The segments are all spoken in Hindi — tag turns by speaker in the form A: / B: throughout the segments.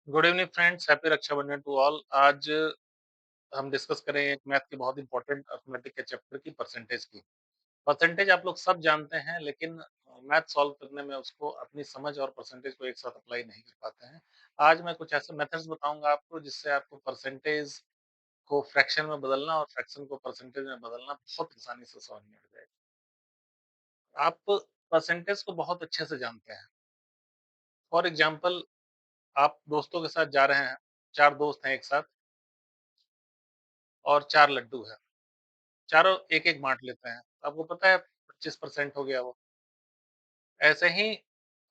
A: Good evening friends, happy Rakshabandhan to all. आज हम डिस्कस करें एक मैथ की बहुत इंपॉर्टेंट अर्थमेटिक के चैप्टर की परसेंटेज की। परसेंटेज आप लोग सब जानते हैं, लेकिन मैथ सॉल्व करने में उसको अपनी समझ और परसेंटेज को एक साथ अप्लाई नहीं कर पाते हैं। आज मैं कुछ ऐसे मेथड्स बताऊंगा आपको जिससे आपको परसेंटेज को फ्रैक्शन में बदलना और फ्रैक्शन को परसेंटेज में बदलना बहुत आसानी से समझ में आ जाएगा। आप परसेंटेज को बहुत अच्छे से जानते हैं। फॉर एग्जाम्पल, आप दोस्तों के साथ जा रहे हैं, चार दोस्त हैं एक साथ और चार लड्डू है, चारों एक-एक बाँट लेते हैं। आपको पता है 25% हो गया वो। ऐसे ही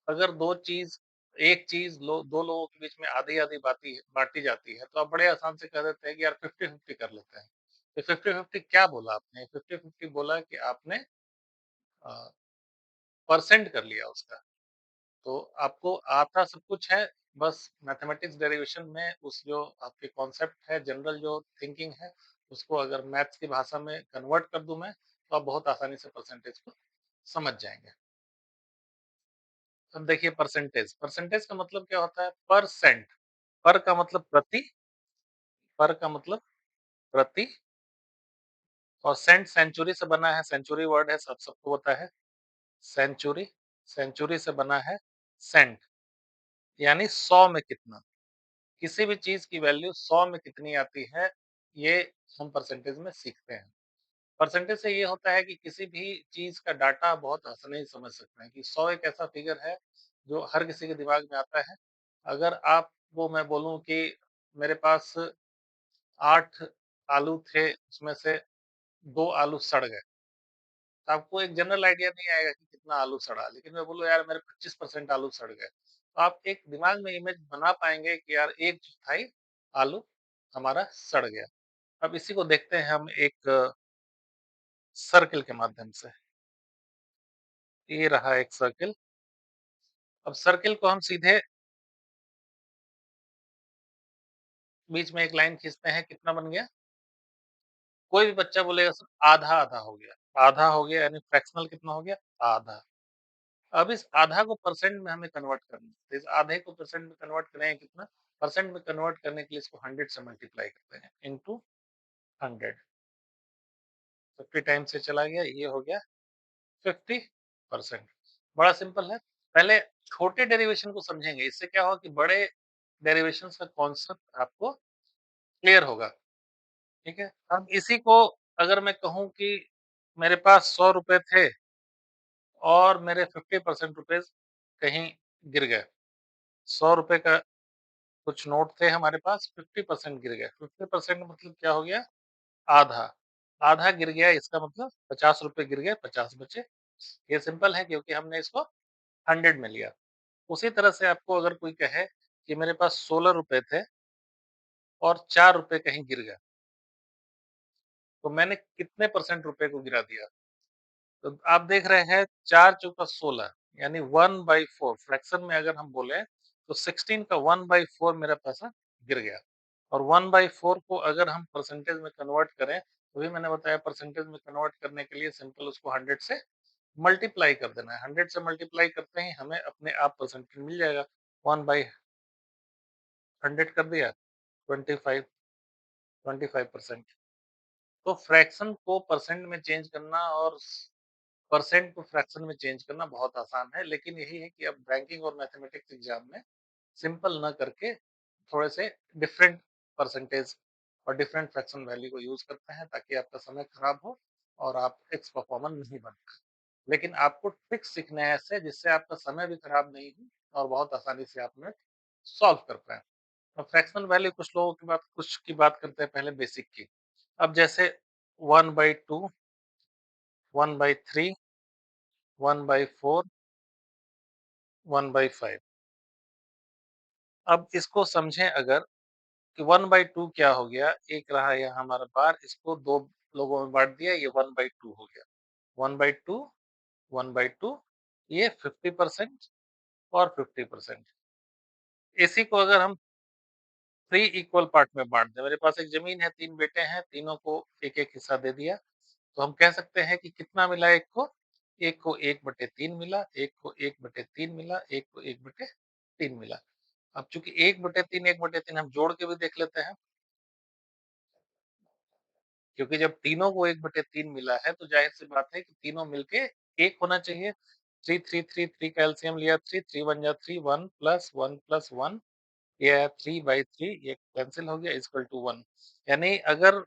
A: अगर 2 चीज़ एक चीज़ लो 2 लोगों के बीच में आधी-आधी बाँटी जाती है, तो आप बड़े आसान से कह देते हैं कि यार 50-50 कर लेते हैं। तो 50-50 क्या बोला आपने? 50-50 बोला कि आपने अ, परसेंट कर लिया उसका। तो आपको आता सब कुछ है, बस मैथमेटिक्स डेरिवेशन में उस जो आपके कॉन्सेप्ट है, जनरल जो थिंकिंग है, उसको अगर मैथ्स की भाषा में कन्वर्ट कर दूँ मैं, तो आप बहुत आसानी से परसेंटेज को समझ जाएँगे। अब देखिए परसेंटेज, परसेंटेज का मतलब क्या होता है? परसेंट, पर का मतलब प्रति, पर का मतलब प्रति और सेंट सेंचुरी से बना है, सेंचुरी वर्ड है, सब सबको पता है। सेंचुरी, सेंचुरी से बना है सेंट, यानी 100 में कितना। किसी भी चीज़ की वैल्यू 100 में कितनी आती है, ये हम परसेंटेज में सीखते हैं। परसेंटेज से ये होता है कि किसी भी चीज़ का डाटा बहुत आसानी से समझ सकते हैं कि 100 एक ऐसा फिगर है, जो हर किसी के दिमाग में आता है। अगर आपको मैं बोलूँ कि मेरे पास 8 आलू थे, उसमें से 2 आलू सड़ गए, तो आपको एक जनरल आइडिया नहीं आएगा कि कितना आलू सड़ा। लेकिन मैं बोलूँ यार मेरे 25% आलू सड़ गए, तो आप एक दिमाग में इमेज बना पाएँगे कि यार 1/4 आलू हमारा सड़ गया। अब इसी को देखते हैं हम एक सर्किल के माध्यम से। ये रहा एक सर्किल। अब सर्किल को हम सीधे बीच में एक लाइन खींचते हैं, कितना बन गया? कोई भी बच्चा बोलेगा सर आधा-आधा हो गया। आधा हो गया यानी फ्रैक्शनल कितना हो गया? आधा। अब इस आधा को परसेंट में हमें कन्वर्ट करना है। तो इस आधे को परसेंट में कन्वर्ट करेंगे कितना? परसेंट में कन्वर्ट करने के लिए इसको 100 से मल्टीप्लाई करते हैं इंटू 100। 50 टाइम्स से चला गया, ये हो गया 50%। बड़ा सिंपल है। पहले छोटे डेरिवेशन को समझेंगे, इससे क्या होगा कि बड़े डेरिवेशंस का कॉन्सेप्ट आपको क्लियर होगा, ठीक है? अब इसी को अगर मैं कहूँ कि मेरे पास ₹100 थे और मेरे 50% रुपीज़ कहीं गिर गए। ₹100 का कुछ नोट थे हमारे पास, 50% गिर गए। 50% मतलब क्या हो गया? आधा। आधा गिर गया इसका मतलब ₹50 गिर गए, 50 बचे। ये सिंपल है क्योंकि हमने इसको 100 में लिया। उसी तरह से आपको अगर कोई कहे कि मेरे पास ₹16 थे और ₹4 कहीं गिर गए, तो मैंने कितने परसेंट रुपए को गिरा दिया? तो आप देख रहे हैं 4 चौका 16 यानी 1/4 फ्रैक्शन में अगर हम बोले तो 16 का 1/4 मेरा पैसा गिर गया। और 1/4 को अगर हम परसेंटेज में कन्वर्ट करें, तो भी मैंने बताया परसेंटेज में कन्वर्ट करने के लिए सिंपल उसको 100 से मल्टीप्लाई कर देना है। 100 से मल्टीप्लाई करते ही हमें अपने आप परसेंटेज मिल जाएगा। 1/100 कर दिया, 25 25%। तो फ्रैक्शन को परसेंट में चेंज करना और परसेंट को फ्रैक्शन में चेंज करना बहुत आसान है, लेकिन यही है कि अब बैंकिंग और मैथमेटिक्स एग्जाम में सिंपल ना करके थोड़े से डिफरेंट परसेंटेज और डिफरेंट फ्रैक्शन वैल्यू को यूज करते हैं ताकि आपका समय खराब हो और आप एक्स परफॉर्मर नहीं बन पाए। लेकिन आपको ट्रिक्स सीखने हैं ऐसे जिससे आपका समय भी खराब नहीं हो और बहुत आसानी से आप नेट सॉल्व कर पाए। अब फ्रैक्शनल वैल्यू कुछ की बात करते हैं पहले बेसिक की। अब जैसे 1/2, 1/3, 1/4, 1/5। अब इसको समझें अगर कि 1/2 क्या हो गया, एक रहा यहाँ हमारा बार, इसको 2 लोगों में बाँट दिया, ये 1/2 हो गया। 1/2, 1/2, ये 50% और 50%। इसी को अगर हम 3 इक्वल पार्ट में बाँट दें, मेरे पास एक ज़मीन है, 3 बेटे हैं, तीनों को एक-एक हिस्सा दे दिया, तो हम कह सकते हैं कि कितना मिला एक को? एक को 1/3 मिला, एक को 1/3 मिला, एक को 1/3 मिला। अब चूँकि 1/3 1/3 हम जोड़ के भी देख लेते हैं, क्योंकि जब तीनों को 1/3 मिला है तो ज़ाहिर-सी बात है कि तीनों मिलके 1 होना चाहिए। 3, 3, 3, 3 का एलसीएम लिया 3, 3 1 जा 3, 1 प्लस 1 प्लस 1 ये आया 3/3 ये कैंसल हो गया इक्वल टू 1 यानी अगर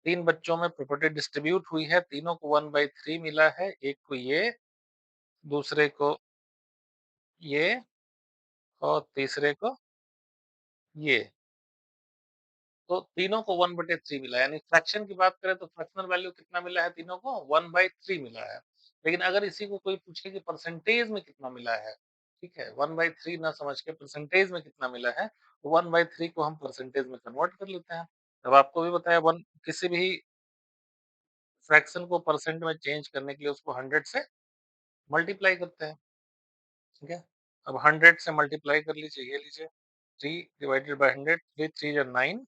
A: 3 बच्चों में प्रॉपर्टी डिस्ट्रीब्यूट हुई है, तीनों को 1/3 मिला है, एक को ये, दूसरे को ये और तीसरे को ये। तो तीनों को 1/3 मिला है, यानी फ्रैक्शन की बात करें तो फ्रैक्शनल वैल्यू कितना मिला है तीनों को 1/3 मिला है। लेकिन अगर इसी को कोई पूछे कि परसेंटेज में कितना मिला है, ठीक है? 1/3 ना समझ के परसेंटेज में कितना मिला है, तो 1/3 को हम परसेंटेज में कन्वर्ट कर लेते हैं। अब आपको भी बताया 1 किसी भी फ्रैक्शन को परसेंट में चेंज करने के लिए उसको 100 से मल्टीप्लाई करते हैं, ठीक है? अब 100 से मल्टीप्लाई कर लीजिए, ये लीजिए 3 डिवाइडेड बाय 100 3 3 जा 9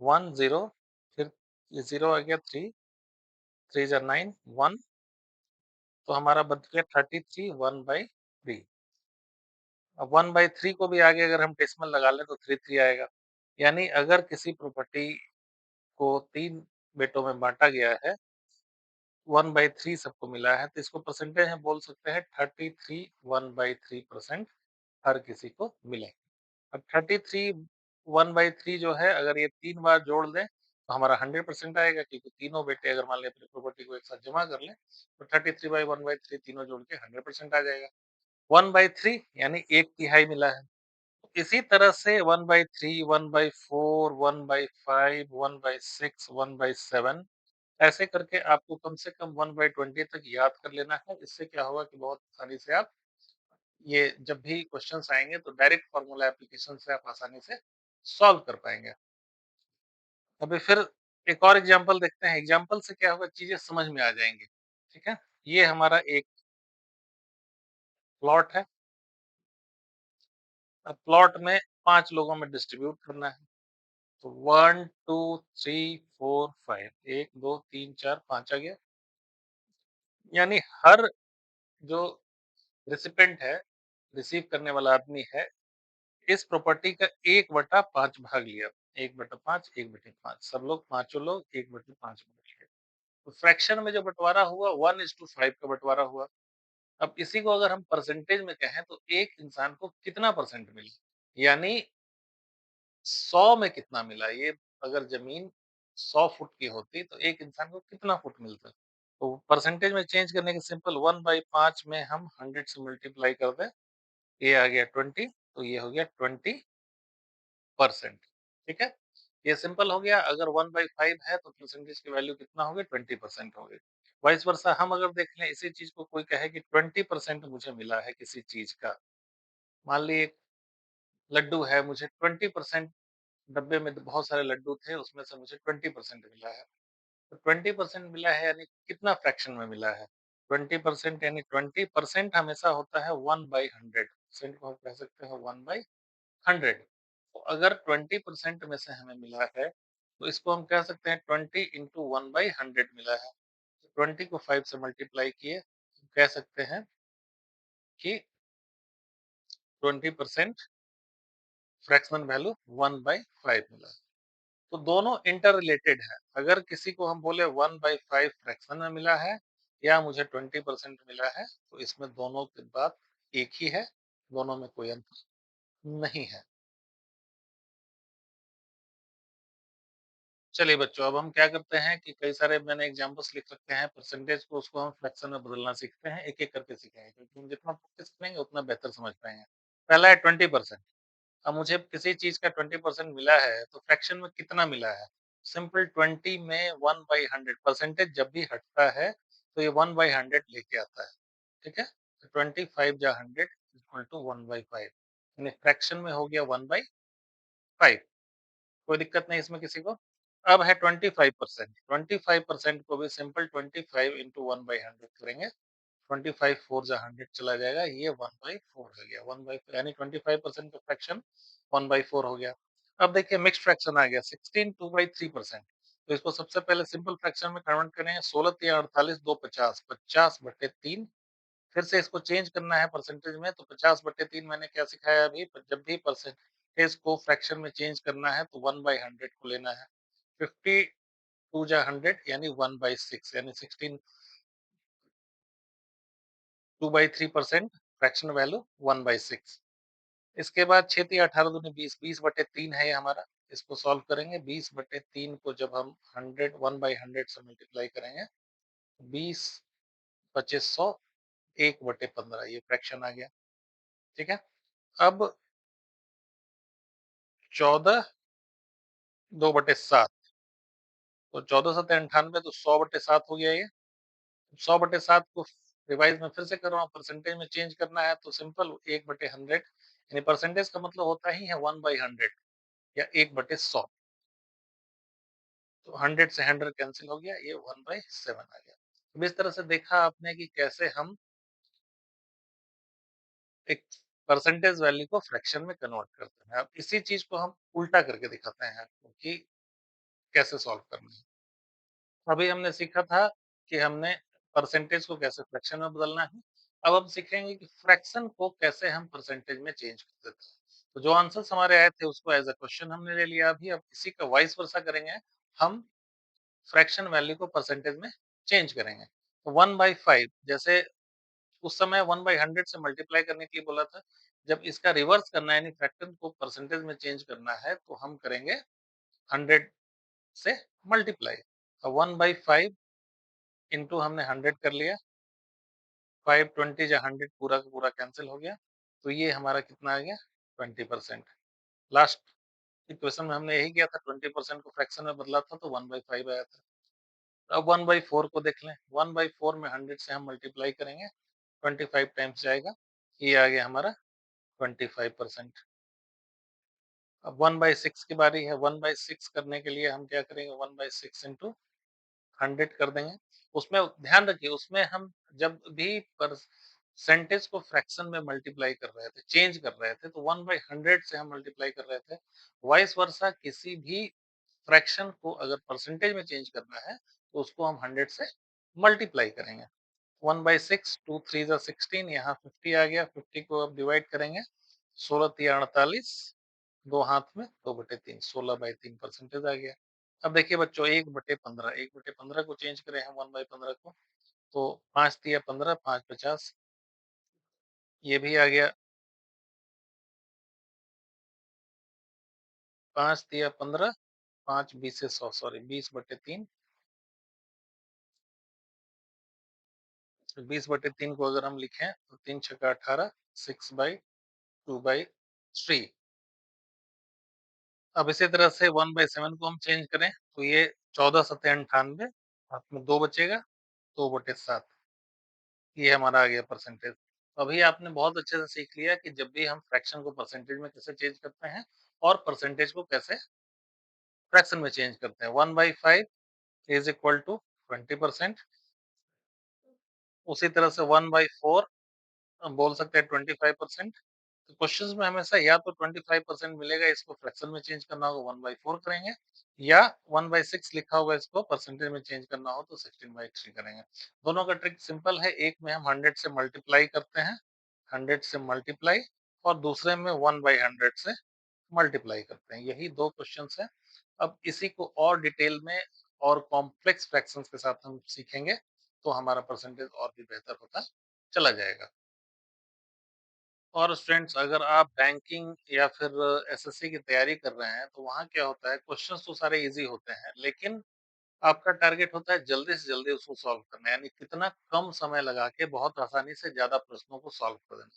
A: 1 0 फिर ये 0 आ गया 3 3 जा 9 1 तो हमारा बच गया 33 1/3 अब 1/3 को भी आगे अगर हम डेसिमल लगा लें तो 33 आएगा। यानी अगर किसी प्रॉपर्टी को 3 बेटों में बाँटा गया है, 1/3 सबको मिला है तो इसको परसेंटेज में बोल सकते हैं 33 1/3% हर किसी को मिले। अब 33 1/3 जो है अगर ये 3 बार जोड़ दें तो हमारा 100% आएगा क्योंकि तीनों बेटे अगर मान लें अपनी प्रॉपर्टी को एक साथ जमा कर लें तो 33/1/3 तीनों जोड़ के 100% आ जाएगा। 1/3 यानी 1/3 मिला है। इसी तरह से 1/3 1/4 1/5 1/6 1/7 ऐसे करके आपको कम से कम 1/20 तक याद कर लेना है। इससे क्या होगा कि बहुत आसानी से आप ये जब भी क्वेश्चंस आएँगे तो डायरेक्ट फार्मूला एप्लीकेशन से आप आसानी से सॉल्व कर पाएँगे। अभी फिर एक और एग्जांपल देखते हैं, एग्जांपल से क्या होगा चीज़ें समझ में आ जाएँगी, ठीक है? ये हमारा एक प्लॉट है, अब प्लॉट में 5 लोगों में डिस्ट्रीब्यूट करना है, तो 1 2 3 4 5 1 2 3 4 5 आ गया, यानी हर जो रिसिपिएंट है, रिसीव करने वाला आदमी है, इस प्रॉपर्टी का 1/5 भाग लिया, 1/5 1/5 सब लोग पाँचों लोग 1/5 बाँट लिए। तो फ्रैक्शन में जो बँटवारा हुआ 1:5 का बँटवारा हुआ। अब इसी को अगर हम परसेंटेज में कहें तो एक इंसान को कितना परसेंट मिला? यानी 100 में कितना मिला? ये अगर ज़मीन 100 फुट की होती तो एक इंसान को कितना फुट मिलता? तो परसेंटेज में चेंज करने के सिंपल 1/5 में हम 100 से मल्टीप्लाई कर दें, ये आ गया 20 तो ये हो गया 20 परसेंट, ठीक है? ये सिंपल हो गया, अगर 1/5 है तो परसेंटेज की वैल्यू कितना हो गई 20% हो गई। वाइस वर्सा हम अगर देख लें इसी चीज़ को कोई कहे कि 20% मुझे मिला है किसी चीज़ का, मान ली एक लड्डू है, मुझे 20% डब्बे में बहुत सारे लड्डू थे, उसमें से मुझे 20% मिला है। तो 20% मिला है यानी कितना फ्रैक्शन में मिला है? 20% यानी 20% हमेशा होता है 1/100 परसेंट को हम कह सकते हैं 1/100 तो अगर 20% में से हमें मिला है, तो इसको हम कह सकते हैं 20 इंटू 1/100 मिला है। 20 को 5 से मल्टीप्लाई किए, तो कह सकते हैं कि 20% फ्रैक्शनल वैल्यू 1/5 मिला। तो दोनों इंटर रिलेटेड है। अगर किसी को हम बोले 1/5 फ्रैक्शन में मिला है या मुझे 20% मिला है, तो इसमें दोनों की बात एक ही है, दोनों में कोई अंतर नहीं है। चलिए बच्चों, अब हम क्या करते हैं कि कई सारे मैंने एग्जांपल्स लिख रखे हैं, परसेंटेज को उसको हम फ्रैक्शन में बदलना सीखते हैं, एक-एक करके सीखेंगे क्योंकि हम जितना प्रैक्टिस करेंगे उतना बेहतर समझ पाएँगे। पहला है 20% अब मुझे किसी चीज़ का 20% मिला है, तो फ्रैक्शन में कितना मिला है? सिंपल 20 में 1/100 परसेंटेज जब भी हटता है, तो ये 1/100 लेके आता है, ठीक है? तो 25 जा 100 इक्वल टू 1/5 यानी फ्रैक्शन में हो गया 1/5 कोई दिक्कत नहीं इसमें किसी को? अब है 25% 25% को भी सिंपल 25 इंटू 1/100 करेंगे 25 4 जा 100 चला जाएगा, ये 1/4 हो गया, 1 बाई यानी 25% का फ्रैक्शन 1/4 हो गया। अब देखिए मिक्स्ड फ्रैक्शन आ गया 16 2/3% तो इसको सबसे पहले सिंपल फ्रैक्शन में कन्वर्ट करेंगे 16 तिया 48 2 50 50/3 फिर से इसको चेंज करना है परसेंटेज में, तो 50/3 मैंने क्या सिखाया अभी, जब भी परसेंटेज को फ्रैक्शन में चेंज करना है तो 1/100 को लेना है। 50 2 जा 100 यानी 1/6 यानी 16 2/3% फ्रैक्शन वैल्यू 1/6। इसके बाद 6 तिया 18 दूनी 20, 20/3 है ये हमारा। इसको सॉल्व करेंगे, 20/3 को जब हम 100 1/100 से मल्टीप्लाई करेंगे, 20 25 100 1/15 ये फ्रैक्शन आ गया, ठीक है? अब 14 2/7 तो 1498 तो 100/7 हो गया ये। 100/7 को रिवाइज में फिर से कर रहा हूँ, परसेंटेज में चेंज करना है तो सिंपल 1/100 यानी परसेंटेज का मतलब होता ही है 1/100 या 1/100। तो 100 से 100 कैंसिल हो गया, ये 1/7 आ गया। अब इस तरह से देखा आपने कि कैसे हम एक परसेंटेज वैल्यू को फ्रैक्शन में कन्वर्ट करते हैं। अब इसी चीज को हम उल्टा करके दिखाते हैं आपको कि कैसे सॉल्व करना है। अभी हमने सीखा था कि हमने परसेंटेज को कैसे फ्रैक्शन में बदलना है। अब हम सीखेंगे कि फ्रैक्शन को कैसे हम परसेंटेज में चेंज कर देते हैं। तो जो आंसर्स हमारे आए थे उसको एज़ अ क्वेश्चन हमने ले लिया अभी, अब इसी का वाइस वर्सा करेंगे। हम फ्रैक्शन वैल्यू को परसेंटेज में चेंज करेंगे। तो 1/5 जैसे उस समय 1/100 से मल्टीप्लाई करने के लिए बोला था। जब इसका रिवर्स करना है यानी फ्रैक्शन को परसेंटेज में चेंज करना है तो हम करेंगे 100 से मल्टीप्लाई। 1/5 इंटू हमने 100 कर लिया, 5 20 या 100 पूरा का पूरा कैंसिल हो गया। तो ये हमारा कितना आ गया 20%। लास्ट इक्वेशन में हमने यही किया था, 20% को फ्रैक्शन में बदला था तो 1/5 आया था। अब 1/4 को देख लें, 1/4 में 100 से हम मल्टीप्लाई करेंगे, 25 टाइम्स जाएगा, ये आ गया हमारा 25%। अब 1/6 की बारी है, 1/6 करने के लिए हम क्या करेंगे, 1/6 इंटू 100 कर देंगे। उसमें ध्यान रखिए, उसमें हम जब भी परसेंटेज को फ्रैक्शन में मल्टीप्लाई कर रहे थे, चेंज कर रहे थे, तो 1/100 से हम मल्टीप्लाई कर रहे थे। वाइस वर्सा किसी भी फ्रैक्शन को अगर परसेंटेज में चेंज करना है, तो उसको हम 100 से मल्टीप्लाई करेंगे। 1/6 2 3 जा 16 यहाँ 50 आ गया, 50 को अब डिवाइड करेंगे, 16 तिया 48 2 हाथ में 2/3 16/3 परसेंटेज आ गया। अब देखिए बच्चों 1/15 1/15 को चेंज करें हम 1/15 को, तो 5 तिया 15 5 50 ये भी आ गया, 5 तिया 15 5 20 से 100 सॉरी 20/3 20/3 को अगर हम लिखें तो 3 छक्का 18 6/2/3। अब इसी तरह से 1/7 को हम चेंज करें तो ये 14 सत्ते 98 हाथ में 2 बचेगा 2/7 ये हमारा आ गया परसेंटेज। तो अभी आपने बहुत अच्छे से सीख लिया कि जब भी हम फ्रैक्शन को परसेंटेज में कैसे चेंज करते हैं और परसेंटेज को कैसे फ्रैक्शन में चेंज करते हैं। 1/5 इज इक्वल टू 20%। उसी तरह से 1/4 बोल सकते हैं 25%। तो क्वेश्चंस में हमेशा या तो 25% मिलेगा, इसको फ्रैक्शन में चेंज करना होगा 1/4 करेंगे, या 1/6 लिखा होगा इसको परसेंटेज में चेंज करना हो तो 16/3 करेंगे। दोनों का ट्रिक सिंपल है, एक में हम 100 से मल्टीप्लाई करते हैं, 100 से मल्टीप्लाई, और दूसरे में 1/100 से मल्टीप्लाई करते हैं। यही 2 क्वेश्चंस हैं। अब इसी को और डिटेल में और कॉम्प्लेक्स फ्रैक्शंस के साथ हम सीखेंगे, तो हमारा परसेंटेज और भी बेहतर होता चला जाएगा। और स्टूडेंट्स अगर आप बैंकिंग या फिर एसएससी की तैयारी कर रहे हैं, तो वहाँ क्या होता है, क्वेश्चंस तो सारे ईज़ी होते हैं, लेकिन आपका टारगेट होता है जल्दी से जल्दी उसको सॉल्व करना, यानी कितना कम समय लगा के बहुत आसानी से ज़्यादा प्रश्नों को सॉल्व कर देना।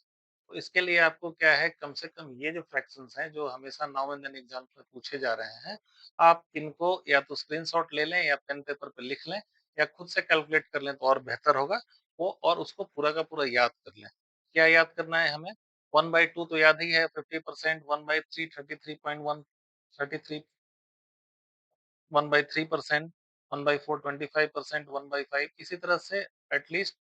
A: तो इसके लिए आपको क्या है, कम से कम ये जो फ्रैक्शंस हैं, जो हमेशा नाउ एंड देन एग्ज़ाम में पूछे जा रहे हैं, आप इनको या तो स्क्रीनशॉट ले लें या पेन पेपर पे लिख लें या खुद से कैलकुलेट कर लें तो और बेहतर होगा वो, और उसको पूरा का पूरा याद कर लें। क्या याद करना है हमें? 1/2 तो याद ही है 50%, 1/3 33.1 33 1/3%, 1/4 25%, 1/5 इसी तरह से एटलीस्ट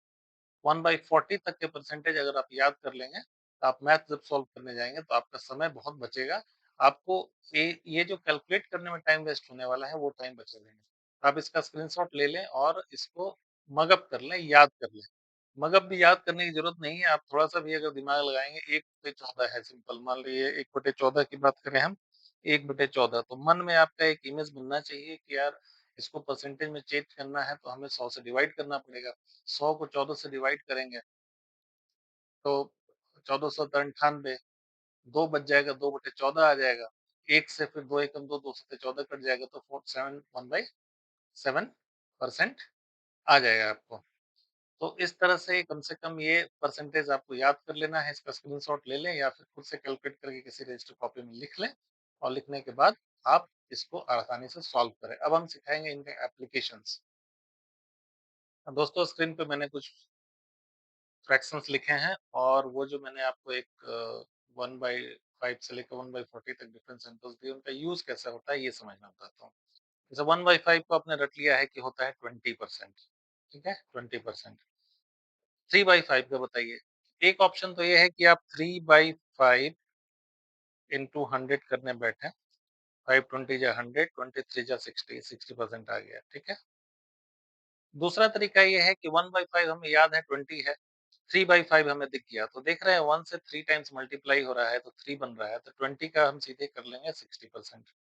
A: 1/40 तक के परसेंटेज अगर आप याद कर लेंगे, तो आप मैथ जब सॉल्व करने जाएँगे तो आपका समय बहुत बचेगा। आपको ये जो कैलकुलेट करने में टाइम वेस्ट होने वाला है, वो टाइम बचेगा नहीं। आप इसका स्क्रीनशॉट ले लें और इसको मग अप कर लें, याद कर लें। मगब भी याद करने की ज़रूरत नहीं है, आप थोड़ा-सा भी अगर दिमाग लगाएँगे 1/14 है सिंपल, मान लीजिए 1/14 की बात करें हम, 1/14 तो मन में आपका एक इमेज बनना चाहिए कि यार इसको परसेंटेज में चेंज करना है तो हमें 100 से डिवाइड करना पड़ेगा। 100 को 14 से डिवाइड करेंगे तो 1498 2 बच जाएगा, 2/14 आ जाएगा। 1 से फिर 2 एकम 2, 2 सत्ते 14 कट जाएगा तो 1/7 आ जाएगा आपको। तो इस तरह से कम से कम ये परसेंटेज आपको याद कर लेना है, इसका स्क्रीनशॉट ले लें या फिर खुद से कैलकुलेट करके किसी रजिस्टर कॉपी में लिख लें और लिखने के बाद आप इसको आसानी से सॉल्व करें। अब हम सिखाएँगे इनके एप्लीकेशंस। दोस्तों स्क्रीन पे मैंने कुछ फ्रैक्शंस लिखे हैं और वो जो मैंने आपको एक 1/5 से लेकर 1/40 तक डिफरेंट सिंबल्स दिए, उनका यूज़ कैसे होता है ये समझना चाहता हूँ। जैसे 1/5 को आपने रट लिया है कि होता है 20%, ठीक है? 20%। 3/5 का बताइए। एक ऑप्शन तो ये है कि आप 3/5 इंटू 100 करने बैठे, 5 20 जा 100, 23 जा 60, 60% आ गया, ठीक है? दूसरा तरीका ये है कि 1/5 हमें याद है 20 है, 3/5 हमें दिख गया, तो देख रहे हैं 1 से 3 टाइम्स मल्टीप्लाई हो रहा है तो 3 बन रहा है, तो 20 का हम सीधे कर लेंगे 60%।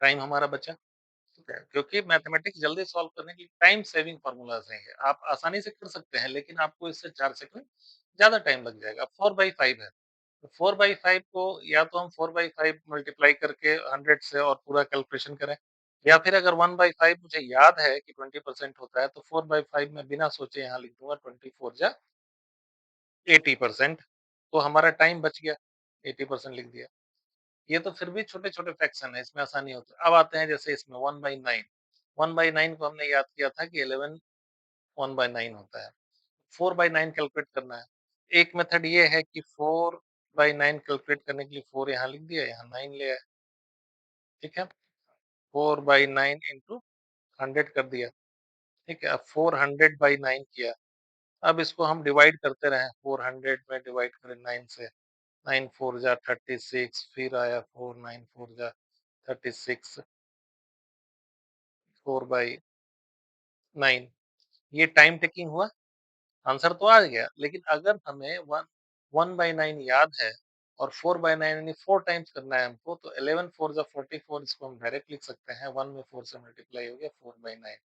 A: टाइम हमारा बचा। ठीक है, क्योंकि मैथमेटिक्स जल्दी सॉल्व करने के लिए टाइम सेविंग फ़ॉर्मूलाज़ हैं ये। आप आसानी से कर सकते हैं, लेकिन आपको इससे 4 सेकंड ज़्यादा टाइम लग जाएगा। 4/5 है, तो 4/5 को या तो हम 4/5 मल्टीप्लाई करके 100 से और पूरा कैलकुलेशन करें, या फिर अगर 1/5 मुझे याद है कि 20% होता है, तो 4/5 मैं बिना सोचे यहाँ लिख दूँगा 24 जा 80%, तो हमारा टाइम बच गया, 80% लिख दिया। ये तो फिर भी छोटे-छोटे फ्रैक्शन है, इसमें आसानी होती है। अब आते हैं जैसे इसमें 1/9, 1/9 को हमने याद किया था कि 11 1/9 होता है। 4/9 कैलकुलेट करना है। एक मेथड ये है कि 4/9 कैलकुलेट करने के लिए 4 यहाँ लिख दिया, यहाँ 9 ले आए, ठीक है? 4/9 इंटू 100 कर दिया, ठीक है? अब 400/9 किया। अब इसको हम डिवाइड करते रहें, 400 में डिवाइड करें 9 से, 9 4 जा 36, फिर आया 4, 9 4 जा 36, 4/9, ये टाइम टेकिंग हुआ, आंसर तो आ गया, लेकिन अगर हमें 1/9 याद है और 4/9 यानी 4 टाइम्स करना है हमको, तो 11 4 जा 44, इसको हम डायरेक्ट लिख सकते हैं, 1 में 4 से मल्टीप्लाई हो गया 4/9।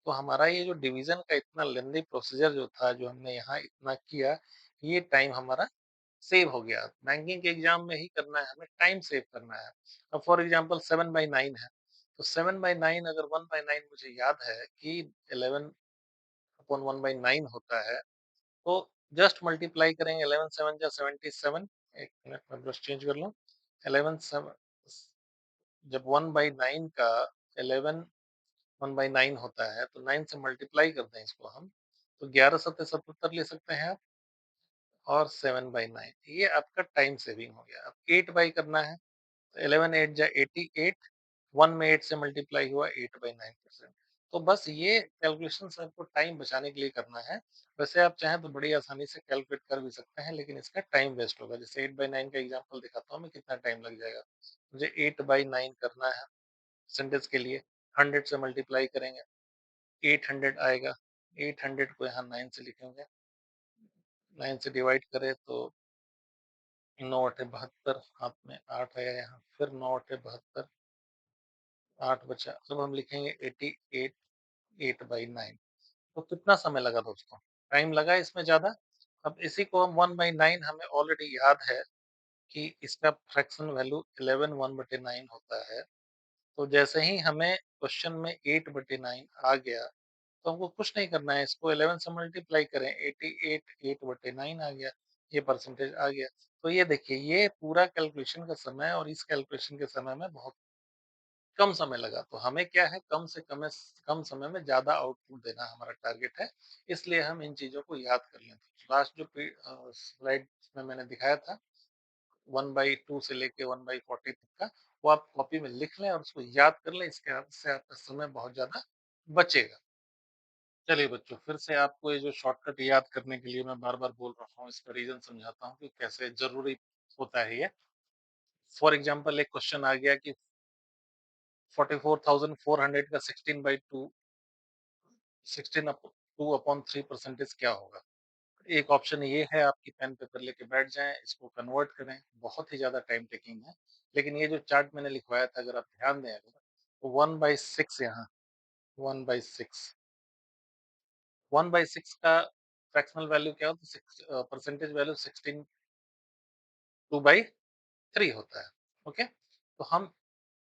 A: तो हमारा ये जो डिवीज़न का इतना लेंथी प्रोसीजर जो था, जो हमने यहाँ इतना किया, ये टाइम हमारा सेव हो गया। बैंकिंग के एग्ज़ाम में ही करना है, हमें टाइम सेव करना है। अब फॉर एग्ज़ाम्पल 7/9 है, तो 7/9 अगर 1/9 मुझे याद है कि 11 अपॉन 1/9 होता है, तो जस्ट मल्टीप्लाई करेंगे, 11 7 जा 77, 1 मिनट मैं ब्रश चेंज कर लूँ। 11 7 जब 1/9 का 11 1/9 होता है, तो 9 से मल्टीप्लाई करते हैं इसको हम, तो 11 सत्ते 77 ले सकते हैं आप और 7/9, ये आपका टाइम सेविंग हो गया। अब 8/9 करना है, तो 11 8 जा 88, 1 में 8 से मल्टीप्लाई हुआ 8/9%। तो बस ये कैलकुलेशंस आपको टाइम बचाने के लिए करना है। वैसे आप चाहें तो बड़ी आसानी से कैलकुलेट कर भी सकते हैं, लेकिन इसका टाइम वेस्ट होगा। जैसे 8/9 का एग्ज़ाम्पल दिखाता हूँ मैं, कितना टाइम लग जाएगा। मुझे 8/9 करना है परसेंटेज के लिए, 100 से मल्टीप्लाई करेंगे, 800 आएगा। 800 को यहाँ 9 से लिखेंगे, 9 से डिवाइड करें तो 9 आठे 72, हाथ में 8 आया यहाँ, फिर 9 आठे 72, 8 बचा। अब हम लिखेंगे 88 8/9। तो कितना समय लगा दोस्तों? टाइम लगा इसमें ज़्यादा। अब इसी को हम 1/9 हमें ऑलरेडी याद है कि इसका फ्रैक्शन वैल्यू 11 1/9 होता है। तो जैसे ही हमें क्वेश्चन में 8/9 आ गया, तो हमको कुछ नहीं करना है, इसको 11 से मल्टीप्लाई करें, 88 8/9 आ गया, ये परसेंटेज आ गया। तो ये देखिए, ये पूरा कैलकुलेशन का समय और इस कैलकुलेशन के समय में बहुत कम समय लगा, तो हमें क्या है, कम समय में ज़्यादा आउटपुट देना हमारा टारगेट है, इसलिए हम इन चीज़ों को याद कर लें। लास्ट जो स्लाइड में मैंने दिखाया था 1/2 से लेके 1/40 तक का, वो आप कॉपी में लिख लें और उसको याद कर लें, इसके से आपका समय बहुत ज़्यादा बचेगा। चलिए बच्चों, फिर से आपको ये जो शॉर्टकट याद करने के लिए मैं बार-बार बोल रहा हूँ, इसका रीज़न समझाता हूँ कि कैसे ज़रूरी होता है ये। फॉर एग्ज़ाम्पल एक क्वेश्चन आ गया कि 44,400 का 16/2 16 2/3 परसेंटेज क्या होगा? एक ऑप्शन ये है आपकी पेन पेपर लेके बैठ जाएँ, इसको कन्वर्ट करें, बहुत ही ज़्यादा टाइम टेकिंग है। लेकिन ये जो चार्ट मैंने लिखवाया था अगर आप ध्यान दें अगर, तो 1/6 यहाँ 1/6 1/6 का फ्रैक्शनल वैल्यू क्या होता है? परसेंटेज वैल्यू 16 2/3 होता है। ओके? तो हम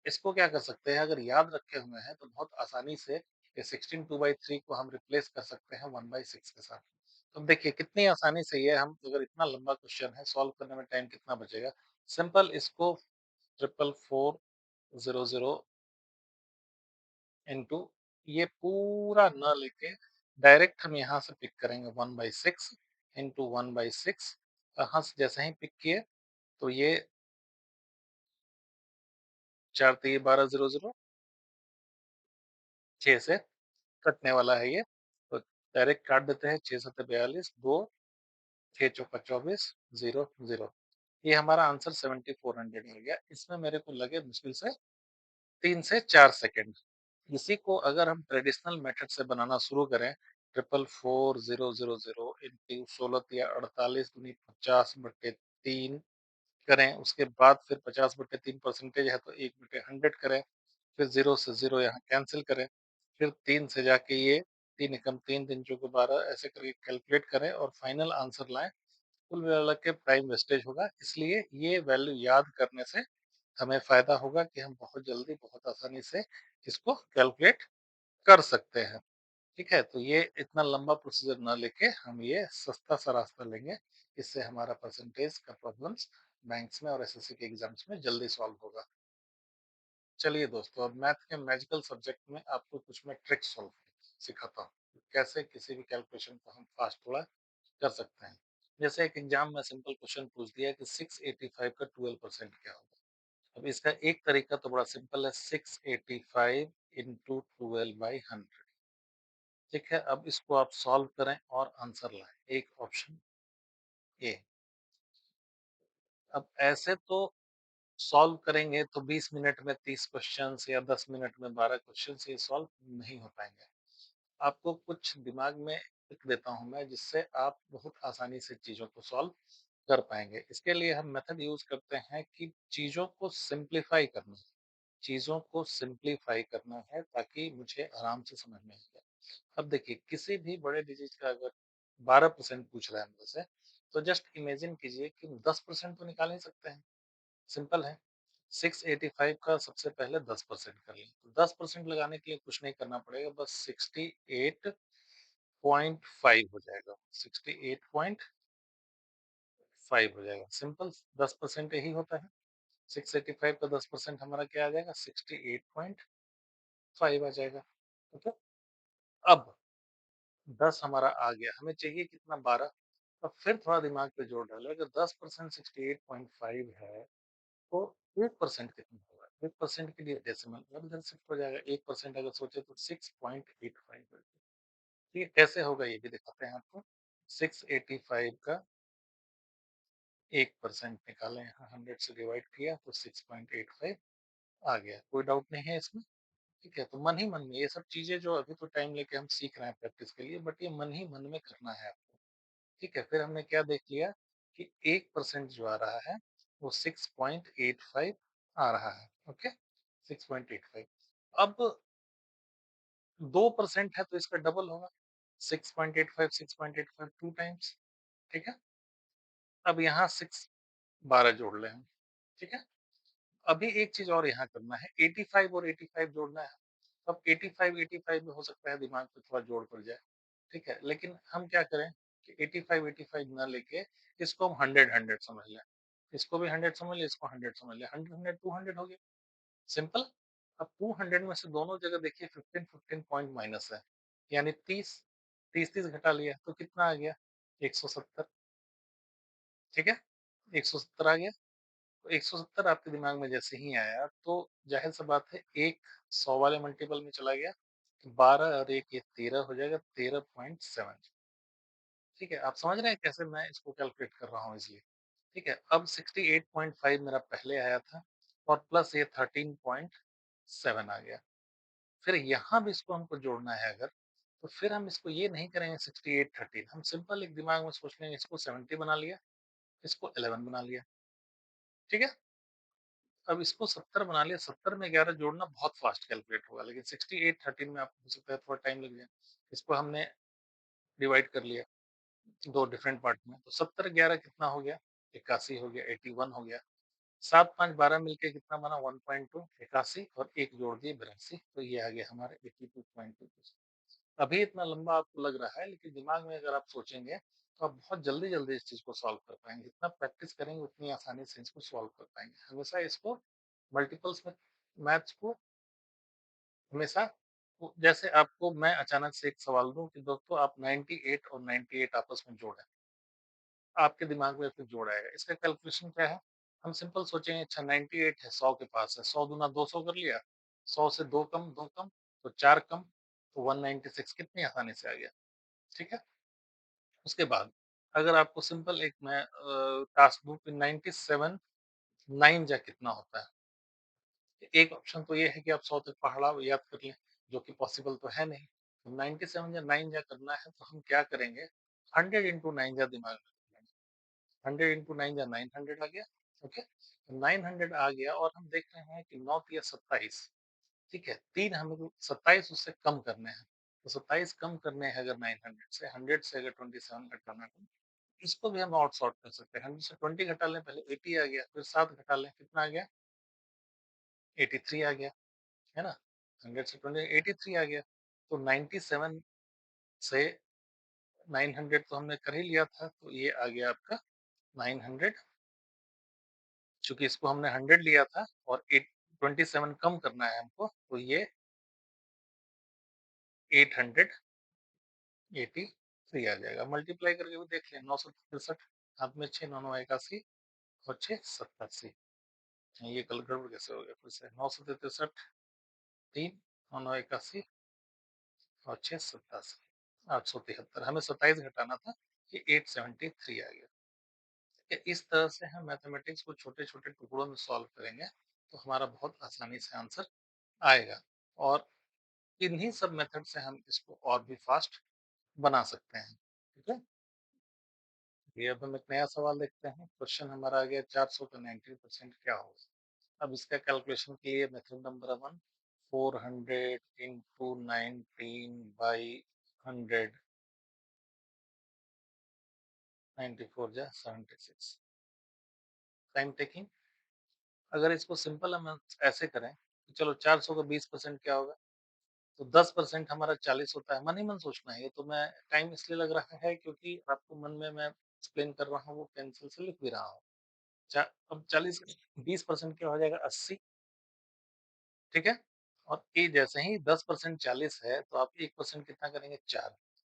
A: इसको क्या कर सकते हैं अगर याद रखे हुए हैं तो बहुत आसानी से ये 16 2/3 को हम रिप्लेस कर सकते हैं 1/6 के साथ। तो देखिए कितनी आसानी से ये हम अगर इतना लंबा क्वेश्चन है सॉल्व करने में टाइम कितना बचेगा। सिंपल इसको 44400 इनटू ये पूरा न लेके डायरेक्ट हम यहाँ से पिक करेंगे 1/6 इनटू 1/6। यहाँ से जैसे ही पिक किए तो ये 4 तिये 1200 6 से कटने वाला है ये। तो डायरेक्ट काट देते हैं 6 सत्ते 42 2 6 चौका 24 0 0। ये हमारा आंसर 7400 हो गया। इसमें मेरे को लगे मुश्किल से 3 से 4 सेकंड। इसी को अगर हम ट्रेडिशनल मेथड से बनाना शुरू करें 444,000 इंटू 16 तिया 48 दूनी 50/3 करें, उसके बाद फिर 50/3 परसेंटेज है तो 1/100 करें, फिर 0 से 0 यहाँ कैंसल करें, फिर 3 से जाके ये 3 एकम 3 3 चौके 12 ऐसे करके कैलकुलेट करें और फाइनल आंसर लाएँ। कुल मिला के टाइम वेस्टेज होगा, इसलिए ये वैल्यू याद करने से हमें फ़ायदा होगा कि हम बहुत जल्दी, बहुत आसानी से इसको कैलकुलेट कर सकते हैं। ठीक है? तो ये इतना लंबा प्रोसीजर ना लेके हम ये सस्ता सा रास्ता लेंगे, इससे हमारा परसेंटेज का प्रॉब्लम्स बैंक्स में और एसएससी के एग्ज़ाम्स में जल्दी सॉल्व होगा। चलिए दोस्तों, अब मैथ के मैजिकल सब्जेक्ट में आपको कुछ मैं ट्रिक्स सॉल्व सिखाता हूँ। कैसे किसी भी कैलकुलेशन को हम फास्ट थोड़ा कर सकते हैं। जैसे एक एग्जाम में सिंपल क्वेश्चन पूछ दिया कि 685 का 12% क्या होगा? अब इसका एक तरीका तो बड़ा सिंपल है 685 इंटू 12/100। ठीक है, अब इसको आप सॉल्व करें और आंसर लाएं। एक ऑप्शन ए। अब ऐसे तो सॉल्व करेंगे तो 20 मिनट में 30 क्वेश्चंस या 10 मिनट में 12 क्वेश्चंस ये सॉल्व नहीं हो पाएंगे। आपको कुछ दिमाग में ट्रिक देता हूं मैं जिससे आप बहुत आसानी से चीजों को सॉल्व कर पाएंगे। इसके लिए हम मेथड यूज करते हैं कि चीजों को सिंप्लीफाई करना है। चीजों को सिंप्लीफाई करना है ताकि मुझे आराम से समझ में आ जाए। अब देखिए किसी भी बड़े डिजिट का अगर 12% पूछ रहा है मेरे से तो जस्ट इमेजिन कीजिए कि 10% तो निकाल ही सकते हैं। सिंपल है। 685 का सबसे पहले 10% कर लें। तो 10% लगाने के लिए कुछ नहीं करना पड़ेगा, बस 68.5 हो जाएगा। 68.5 हो जाएगा। सिंपल 10% यही होता है। 685 का 10% हमारा क्या आ जाएगा? 68.5 आ जाएगा। ओके। अब 10 हमारा आ गया, हमें चाहिए कितना? 12। अब फिर थोड़ा दिमाग पे जोर डालो, अगर 10% 68.5 है तो 1% कितना होगा? 1% के लिए डेसिमल इधर उधर शिफ्ट हो जाएगा। 1% अगर सोचे तो 6.85 है। ठीक है, कैसे होगा ये भी दिखाते हैं आपको। 685 का 1% निकालें, यहाँ 100 से डिवाइड किया तो 6.85 आ गया। कोई डाउट नहीं है इसमें? ठीक है, तो मन ही मन में ये सब चीजें जो अभी तो टाइम लेके हम सीख रहे हैं प्रैक्टिस के लिए, बट ये मन ही मन में करना है आपको। ठीक है, फिर हमने क्या देख लिया कि 1% जो आ रहा है वो 6.85 आ रहा है। ओके, 6.85। अब 2% है तो इसका डबल होगा। 6.85 6.85 टू टाइम्स। ठीक है, अब यहाँ 6 12 जोड़ ले हम। ठीक है, अभी एक चीज और यहाँ करना है, 85 और 85 जोड़ना है। अब 85 85 में हो सकता है दिमाग पे थोड़ा जोड़ पड़ जाए। ठीक है, लेकिन हम क्या करें कि 85 85 ना लेके इसको हम 100 100 समझ लें। इसको भी 100 समझ लें, इसको 100 समझ लें। 100 100 200 हो गया। सिंपल। अब 200 में से दोनों जगह देखिए 15 15 पॉइंट माइनस है, यानी 30 30 30 घटा लिया तो कितना आ गया? 170। ठीक है, 170 आ गया। तो 170 आपके दिमाग में जैसे ही आया तो जाहिर सा बात है एक 100 वाले मल्टीपल में चला गया। 12 और एक ये 13 हो जाएगा, 13.7। ठीक है, आप समझ रहे हैं कैसे मैं इसको कैलकुलेट कर रहा हूँ इसलिए। ठीक है, अब 68.5 मेरा पहले आया था और प्लस ये 13.7 आ गया। फिर यहाँ भी इसको हमको जोड़ना है अगर, तो फिर हम इसको ये नहीं करेंगे 68-13, हम सिंपल एक दिमाग में सोच लेंगे, इसको 70 बना लिया, इसको 11 बना लिया, ठीक है? अब इसको 70 बना लिया, 70 में 11 जोड़ना बहुत फास्ट कैलकुलेट होगा, लेकिन 68-13 में आपको हो सकता है थोड़ा टाइम लग जाए। इसको हमने डिवाइड कर लिया 2 डिफरेंट पार्ट में, तो 70-11 कितना हो गया? 81 हो गया, 81 हो गया। 7, 5, 12 मिलके कितना बना? 1.2, 81 और 1 जोड़ दिए 82, तो ये आ गया हमारे 82.2%। अभी इतना लंबा आपको लग रहा है, लेकिन दिमाग में अगर आप सोचेंगे तो आप बहुत जल्दी-जल्दी इस चीज़ को सॉल्व कर पाएँगे। जितना प्रैक्टिस करेंगे उतनी आसानी से इसको सॉल्व कर पाएँगे। हमेशा इसको मल्टीपल्स में मैथ्स को हमेशा जैसे आपको मैं अचानक से एक सवाल दूँ कि दोस्तों आप 98 और 98 आपस में जोड़ें। आपके दिमाग में फिर जोड़ आएगा। इसका कैलकुलेशन क्या है? हम सिंपल सोचेंगे, अच्छा 98 है, 100 के पास है, 100 दूना 200 कर लिया, 100 से 2 कम, तो 4 कम, तो 196 कितनी आसानी से आ गया, ठीक है? उसके बाद अगर आपको सिंपल एक मैं टास्क दूँ कि 97 9 जा कितना होता है? एक ऑप्शन तो ये है कि आप 100 तक पहाड़ा याद कर लें, जो कि पॉसिबल तो है नहीं। 97 या 9 जा करना है तो हम क्या करेंगे, 100 इंटू 9 जा दिमाग में रख लेंगे। 100 इंटू 9 जा 900 आ गया, ओके? तो 900 आ गया और हम देख रहे हैं कि 9 तिया 27, ठीक है? 3 हमें 27 उससे कम करने हैं। तो 27 कम करने हैं अगर 900 से, 100 से अगर 27 घटाना है, इसको भी हम आउट सॉर्ट कर सकते हैं। 100 से 20 घटा लें, पहले 80 आ गया, फिर 7 घटा लें, कितना आ गया? 83 आ गया, है ना? 100 से 20 83 आ गया। तो 97 से 900 तो हमने कर ही लिया था, तो ये आ गया आपका 900, चूँकि इसको हमने 100 लिया था और 27 कम करना है हमको, तो ये 883 आ जाएगा। मल्टीप्लाई करके भी देख लें, 963, 7 में 6, 9 9 81 और 6 87। ये कल गड़बड़ कैसे हो गया फिर से? 963, 3, 9 9 81 और 6 87, 873, हमें 27 घटाना था, ये 873 आ गया। ठीक है, इस तरह से हम मैथमेटिक्स को छोटे-छोटे टुकड़ों में सॉल्व करेंगे, तो हमारा बहुत आसानी से आंसर आएगा और इन्हीं सब मेथड से हम इसको और भी फास्ट बना सकते हैं। ठीक है? ये अब हम एक नया सवाल देखते हैं। क्वेश्चन हमारा आ गया 400 का 90% क्या होगा? अब इसका कैलकुलेशन के लिए मेथड नंबर 1, 400 इंटू 19 बाई 100, 94 जा 76, टाइम टेकिंग। अगर इसको सिंपल हम ऐसे करें कि चलो 400 का 20% क्या होगा? तो 10% हमारा 40 होता है। मन ही मन सोचना है, ये तो मैं टाइम इसलिए लग रहा है क्योंकि आपको मन में मैं एक्सप्लेन कर रहा हूँ, वो पेंसिल से लिख भी रहा हूँ। चा अब 40 20% क्या हो जाएगा? 80, ठीक है? और ये जैसे ही 10% 40 है, तो आप 1% कितना करेंगे? 4,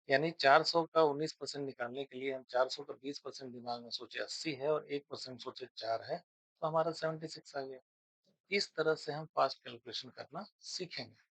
A: यानी 400 का 19% निकालने के लिए हम 400 का 20% दिमाग में सोचे 80 है और 1% सोचे 4 है, तो हमारा 76 आ गया। इस तरह से हम फास्ट कैलकुलेशन करना सीखेंगे।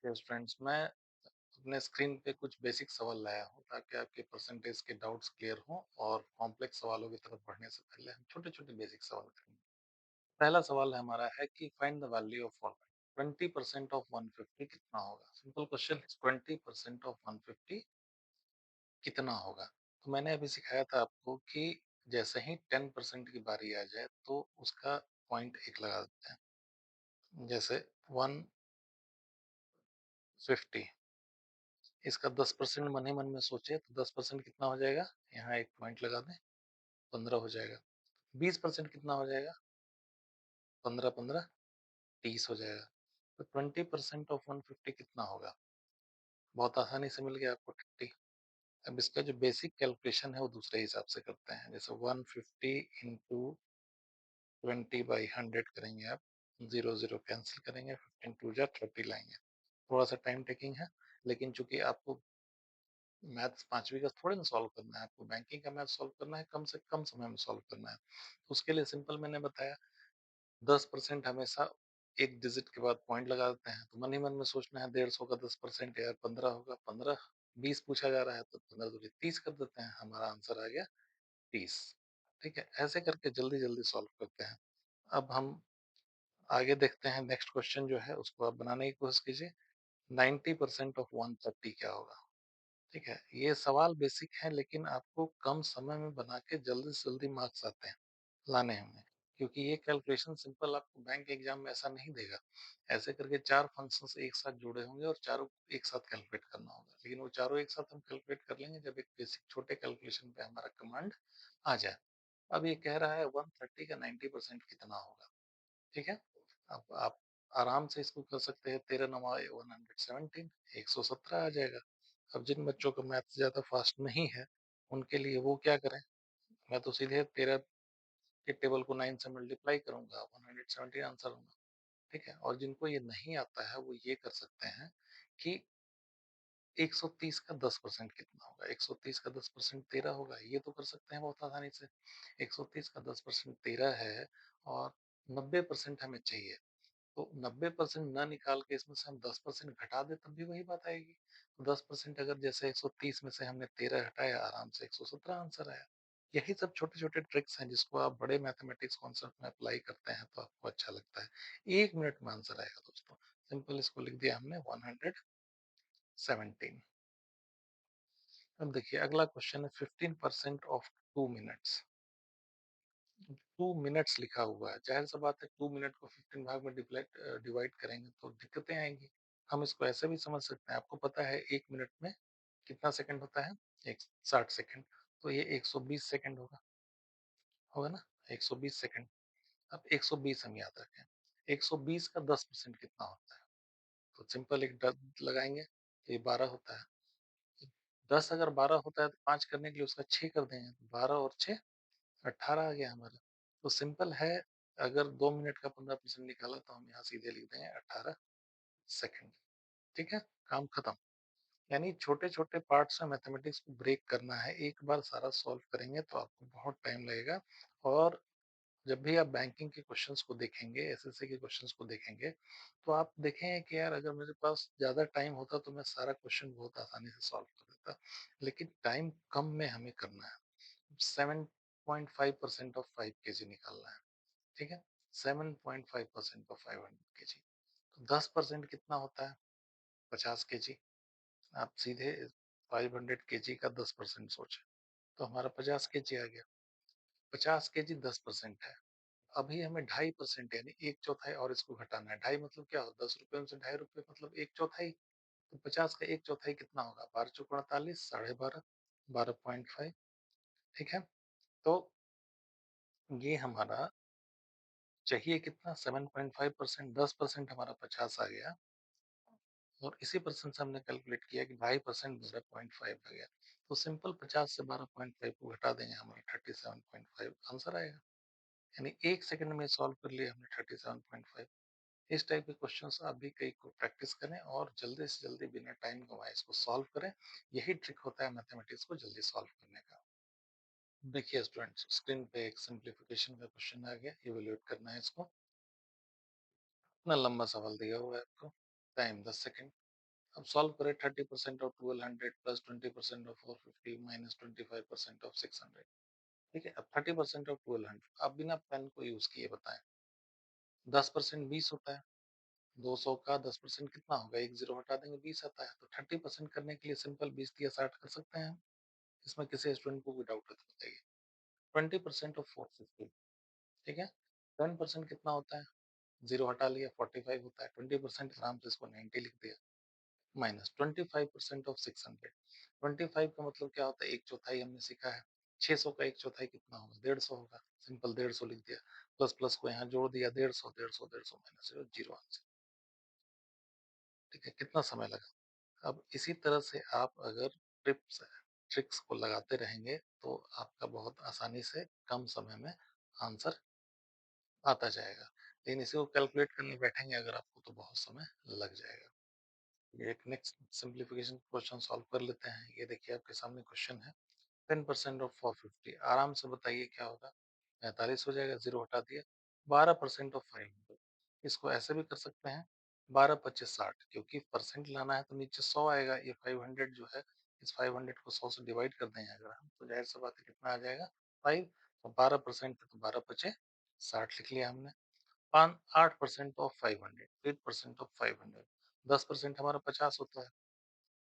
A: यस फ्रेंड्स, मैं अपने स्क्रीन पे कुछ बेसिक सवाल लाया हूँ ताकि आपके परसेंटेज के डाउट्स क्लियर हों और कॉम्प्लेक्स सवालों की तरफ बढ़ने से पहले हम छोटे-छोटे बेसिक सवाल करेंगे। पहला सवाल हमारा है कि find the value of following. 20% of 150 कितना होगा? सिंपल क्वेश्चन, 20% ऑफ 150 कितना होगा? तो मैंने अभी सिखाया था आपको कि जैसे ही 10% की बारी आ जाए तो उसका पॉइंट 1 लगा देते हैं। जैसे 150, इसका 10% मन ही मन में सोचे तो 10% कितना हो जाएगा? यहाँ एक पॉइंट लगा दें, 15 हो जाएगा। 20% कितना हो जाएगा? 15, 15, 30 हो जाएगा। तो 20% ऑफ 150 कितना होगा? बहुत आसानी से मिल गया आपको 30। अब इसका जो बेसिक कैलकुलेशन है वो दूसरे हिसाब से करते हैं। जैसे 150 इंटू 20/100 करेंगे आप, 0 0 कैंसिल करेंगे, 15 टू जा 30 लाएंगे। थोड़ा सा टाइम टेकिंग है, लेकिन चूंकि आपको मैथ्स 5वीं का थोड़ी ना सॉल्व करना है, आपको बैंकिंग का मैथ सॉल्व करना है, कम से कम समय में सॉल्व करना है। तो उसके लिए सिंपल मैंने बताया, 10% हमेशा एक डिजिट के बाद पॉइंट लगा देते हैं। तो मन ही मन में सोचना है 150 का 10% यार 15 होगा, 15, 20 पूछा जा रहा है तो 15 दूनी 30 कर देते हैं, हमारा आंसर आ गया 30। ठीक है, ऐसे करके जल्दी जल्दी सॉल्व करते हैं। अब हम आगे देखते हैं, नेक्स्ट क्वेश्चन जो है उसको आप बनाने की कोशिश कीजिए। 90% ऑफ 130 क्या होगा? ठीक है, ये सवाल बेसिक है लेकिन आपको कम समय में बना के जल्दी से जल्दी मार्क्स आते हैं, लाने होंगे, क्योंकि ये कैलकुलेशन सिंपल आपको बैंक एग्जाम में ऐसा नहीं देगा। ऐसे करके 4 फंक्शंस एक साथ जुड़े होंगे और चारों एक साथ कैलकुलेट करना होगा, लेकिन वो चारों एक साथ हम कैलकुलेट कर लेंगे जब एक बेसिक छोटे कैलकुलेशन पे हमारा कमांड आ जाए। अब ये कह रहा है 130 का 90% कितना होगा? ठीक है, अब आप आराम से इसको कर सकते हैं, 13 9 117, 117 आ जाएगा। अब जिन बच्चों का मैथ ज्यादा फास्ट नहीं है, उनके लिए वो क्या करें, मैं तो सीधे 13 के टेबल को 9 से मल्टीप्लाई करूंगा, 117 आंसर होगा। ठीक है, और जिनको ये नहीं आता है वो ये कर सकते हैं कि 130 का 10% कितना होगा? 130 का 10% 13 होगा, ये तो कर सकते हैं बहुत आसानी से। 130 का 10% 13 है और 90% हमें चाहिए। तो 90% ना निकाल के इसमें से हम 10% घटा दें तब भी वही बात आएगी। तो 10% अगर जैसे 130 में से हमने 13 हटाया, आराम से 117 आंसर आया। यही सब छोटे-छोटे ट्रिक्स हैं जिसको आप बड़े मैथमेटिक्स कॉन्सेप्ट में अप्लाई करते हैं तो आपको अच्छा लगता है। 1 मिनट में आंसर आएगा दोस्तों। सिंपल इसको लिख दिया हमने 117। अब देखिए अगला क्वेश्चन है 15% ऑफ 2 मिनट्स। 2 मिनट्स लिखा हुआ है, जाहिर सा बात है 2 मिनट को 15 भाग में डिवाइड करेंगे तो दिक्कतें आएंगी। हम इसको ऐसे भी समझ सकते हैं, आपको पता है 1 मिनट में कितना सेकंड होता है? एक 60 सेकंड, तो ये 120 सेकंड होगा, होगा ना? 120 सेकंड। अब 120 हम याद रखें, 120 का 10% कितना होता है? तो सिंपल एक लगाएंगे, तो ये 12 होता है। 10 अगर 12 होता है तो 5 करने के लिए उसका 6 कर देंगे, 12 और 6 18 आ गया हमारा। तो सिंपल है, अगर 2 मिनट का 15% निकाला तो हम यहाँ सीधे लिख देंगे 18 सेकंड। ठीक है, काम खत्म। यानी छोटे-छोटे पार्ट्स में मैथमेटिक्स को ब्रेक करना है, एक बार सारा सॉल्व करेंगे तो आपको बहुत टाइम लगेगा। और जब भी आप बैंकिंग के क्वेश्चंस को देखेंगे, एसएससी के क्वेश्चंस को देखेंगे, तो आप देखेंगे कि यार अगर मेरे पास ज़्यादा टाइम होता तो मैं सारा क्वेश्चन बहुत आसानी से सॉल्व कर देता। लेकिन टाइम कम में हमें करना है। 7.5% ऑफ 5 केजी निकालना है। ठीक है, 7.5% ऑफ 500 केजी, तो 10% कितना होता है? 50 केजी। आप सीधे 500 केजी का 10% सोचें, तो हमारा 50 केजी आ गया। 50 केजी 10% है। अभी हमें 2.5% यानी एक चौथाई और इसको घटाना है। ढाई मतलब क्या हो, 10 रुपए में से ₹2.5 मतलब एक चौथाई। तो 50 का एक चौथाई कितना होगा? 12 चौक 48, 12.5, 12.5। ठीक है, तो ये हमारा चाहिए कितना? 7.5%, 10% हमारा 50 आ गया और इसी परसेंट से हमने कैलकुलेट किया कि 2.5% 12.5 आ गया। तो सिंपल 50 से 12.5 को घटा देंगे, हमारा 37.5 आंसर आएगा। यानी 1 सेकंड में सॉल्व कर लिया हमने 37.5। इस टाइप के क्वेश्चंस आप भी कई को प्रैक्टिस करें और जल्दी से जल्दी बिना टाइम गंवाए इसको सॉल्व करें। यही ट्रिक होता है मैथमेटिक्स को जल्दी सॉल्व करने का। देखिए स्टूडेंट्स, स्क्रीन पे एक सिंप्लीफिकेशन का क्वेश्चन आ गया, इवेल्युएट करना है इसको। इतना लंबा सवाल दिया हुआ है आपको, टाइम 10 सेकंड। अब सॉल्व करें 30% of 1200 plus 20% of 450 minus 25% of 600। ठीक है, अब 30% ऑफ 1200 आप बिना पेन को यूज किए बताएं। 10% 20 होता है, 200 का 10% कितना होगा, एक जीरो हटा देंगे 20 आता है। तो 30% करने के लिए सिंपल 20 या 60 कर सकते हैं हम। इसमें किसी स्टूडेंट को कोई डाउट है तो बताइए। 20% ऑफ 450, ठीक है। 10% कितना होता है, जीरो हटा लिया 45 होता है। 20% आराम से इसको 90 लिख दिया, माइनस 25% ऑफ 600। 25 का मतलब क्या होता है, एक चौथाई हमने सीखा है। 600 का एक चौथाई कितना होगा, 150 होगा। सिंपल 150 लिख दिया, प्लस प्लस को यहाँ जोड़ दिया, 150 150 150 माइनस जीरो आंसर। ठीक है, कितना समय लगा। अब इसी तरह से आप अगर ट्रिप्स ट्रिक्स को लगाते रहेंगे तो आपका बहुत आसानी से कम समय में आंसर आता जाएगा। लेकिन इसी को कैलकुलेट करने बैठेंगे अगर आपको तो बहुत समय लग जाएगा। ये एक नेक्स्ट सिंप्लीफिकेशन क्वेश्चन सॉल्व कर लेते हैं। ये देखिए आपके सामने क्वेश्चन है। 10% ऑफ 450, आराम से बताइए क्या होगा। 45 हो जाएगा, जीरो हटा दिया। 12% ऑफ 500, इसको ऐसे भी कर सकते हैं। 12 25 60, क्योंकि परसेंट लाना है तो नीचे 100 आएगा। ये 500 जो है, इस 500 को 100 से डिवाइड कर दें अगर हम, तो जाहिर सी बात है कितना आ जाएगा 5। तो 12% है तो 12 पचे 60 लिख लिया हमने। 8% ऑफ 500, 8% ऑफ 500, 10% हमारा 50 होता है।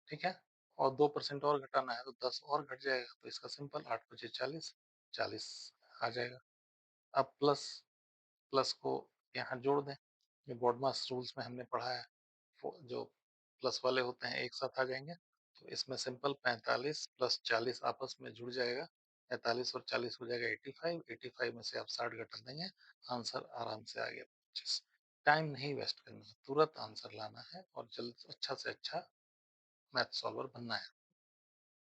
A: ठीक है, और 2% और घटाना है तो 10 और घट जाएगा। तो इसका सिंपल 8 पचे 40, 40 आ जाएगा। अब प्लस प्लस को यहाँ जोड़ दें। ये बॉडमास रूल्स में हमने पढ़ा है, जो प्लस वाले होते हैं एक साथ आ जाएंगे। तो इसमें सिंपल 45 प्लस 40 आपस में जुड़ जाएगा, 45 और 40 हो जाएगा 85। 85 में से आप 60 घटा देंगे, आंसर आराम से आ गया 25। टाइम नहीं वेस्ट करना है, तुरंत आंसर लाना है और जल्द अच्छा से अच्छा मैथ सॉल्वर बनना है।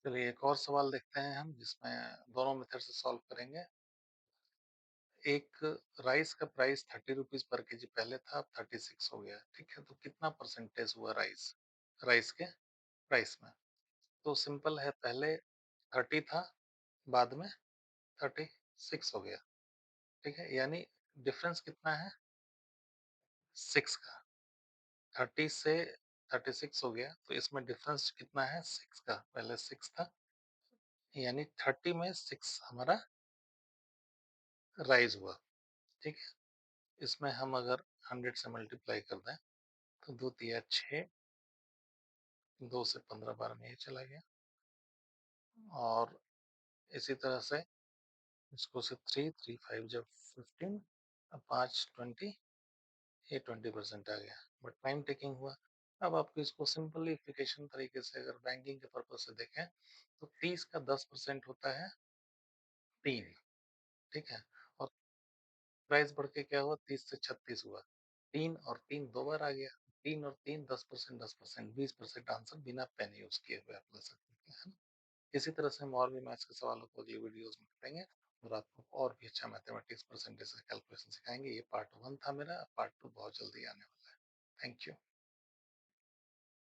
A: चलिए एक और सवाल देखते हैं हम, जिसमें दोनों मेथड से सॉल्व करेंगे। एक राइस का प्राइस 30 रुपीज पर केजी पहले था, अब 36 हो गया। ठीक है, तो कितना परसेंटेज हुआ राइस राइस के प्राइस में। तो सिंपल है, पहले 30 था, बाद में 36 हो गया। ठीक है, यानी डिफरेंस कितना है, 6 का। 30 से 36 हो गया, तो इसमें डिफरेंस कितना है, 6 का। पहले 6 था, यानी 30 में 6 हमारा राइज हुआ। ठीक है, इसमें हम अगर 100 से मल्टीप्लाई कर दें तो 2 तिया 6, 2 से 15 बार में ये चला गया। और इसी तरह से इसको से 3 3 5 जब 15, अब 5 20, ये 20% आ गया। बट टाइम टेकिंग हुआ। अब आपको इसको सिंपलीफिकेशन तरीके से अगर बैंकिंग के पर्पज से देखें तो 30 का 10% होता है 3। ठीक है, और प्राइस बढ़ के क्या हुआ, 30 से 36 हुआ। 3 और 3 दो बार आ गया। 3 और 3 10%, 10%, 20% आंसर बिना पेन यूज किए हुए आप ले सकते हैं। इसी तरह से हम और भी मैथ्स के सवालों को अगली वीडियोस में करेंगे और आपको और भी अच्छा मैथमेटिक्स परसेंटेज का कैलकुलेशन सिखाएंगे। ये पार्ट 1 था मेरा, पार्ट 2 बहुत जल्दी आने वाला है। Thank you.